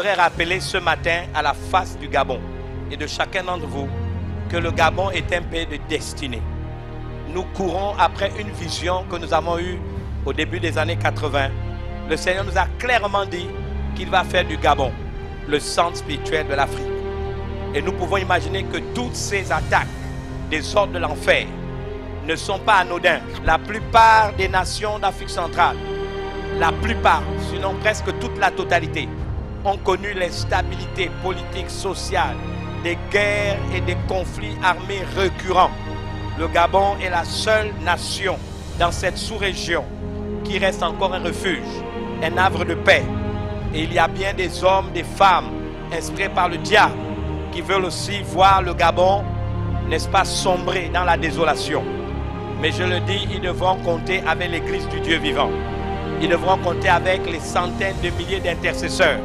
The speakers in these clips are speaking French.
voudrais rappeler ce matin à la face du Gabon et de chacun d'entre vous que le Gabon est un pays de destinée. Nous courons après une vision que nous avons eue au début des années 80. Le Seigneur nous a clairement dit qu'il va faire du Gabon le centre spirituel de l'Afrique. Et nous pouvons imaginer que toutes ces attaques des ordres de l'enfer ne sont pas anodins. La plupart des nations d'Afrique centrale, la plupart, sinon presque toute la totalité, ont connu l'instabilité politique, sociale, des guerres et des conflits armés récurrents. Le Gabon est la seule nation dans cette sous-région qui reste encore un refuge, un havre de paix. Et il y a bien des hommes, des femmes inspirés par le diable qui veulent aussi voir le Gabon, n'est-ce pas, sombrer dans la désolation. Mais je le dis, ils devront compter avec l'Église du Dieu vivant. Ils devront compter avec les centaines de milliers d'intercesseurs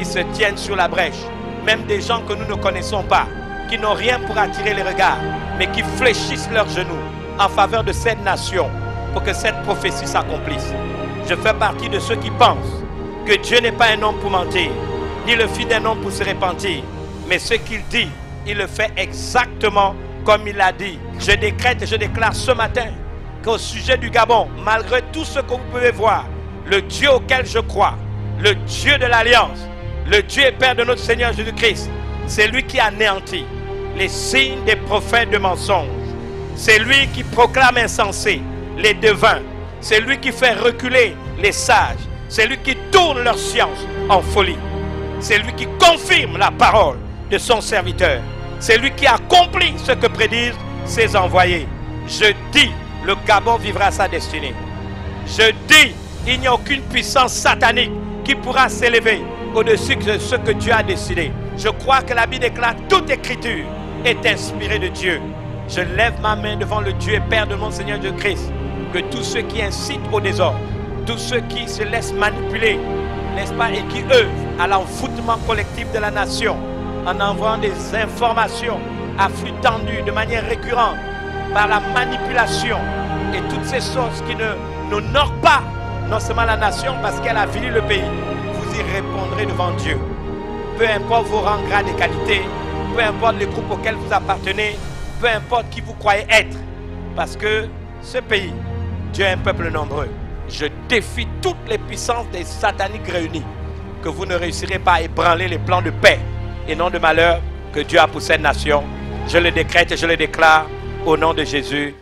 qui se tiennent sur la brèche. Même des gens que nous ne connaissons pas, qui n'ont rien pour attirer les regards, mais qui fléchissent leurs genoux en faveur de cette nation pour que cette prophétie s'accomplisse. Je fais partie de ceux qui pensent que Dieu n'est pas un homme pour mentir, ni le fils d'un homme pour se repentir, mais ce qu'il dit, il le fait exactement comme il l'a dit. Je décrète et je déclare ce matin qu'au sujet du Gabon, malgré tout ce que vous pouvez voir, le Dieu auquel je crois, le Dieu de l'Alliance, le Dieu et Père de notre Seigneur Jésus-Christ, c'est lui qui anéantit les signes des prophètes de mensonges. C'est lui qui proclame insensé les devins. C'est lui qui fait reculer les sages. C'est lui qui tourne leur science en folie. C'est lui qui confirme la parole de son serviteur. C'est lui qui accomplit ce que prédisent ses envoyés. Je dis, le Gabon vivra sa destinée. Je dis, il n'y a aucune puissance satanique qui pourra s'élever au-dessus de ce que Dieu a décidé. Je crois que la Bible déclare toute écriture est inspirée de Dieu. Je lève ma main devant le Dieu et Père de mon Seigneur Jésus-Christ, que tous ceux qui incitent au désordre, tous ceux qui se laissent manipuler, n'est-ce pas, et qui œuvrent à l'envoûtement collectif de la nation, en envoyant des informations à flux tendu de manière récurrente, par la manipulation et toutes ces choses qui n'honorent pas non seulement la nation parce qu'elle a avili le pays, vous y répondrez devant Dieu. Peu importe vos rangs, grades et qualités, peu importe les groupes auxquels vous appartenez, peu importe qui vous croyez être, parce que ce pays, Dieu a un peuple nombreux. Je défie toutes les puissances des sataniques réunies, que vous ne réussirez pas à ébranler les plans de paix et non de malheur que Dieu a pour cette nation. Je le décrète et je le déclare au nom de Jésus.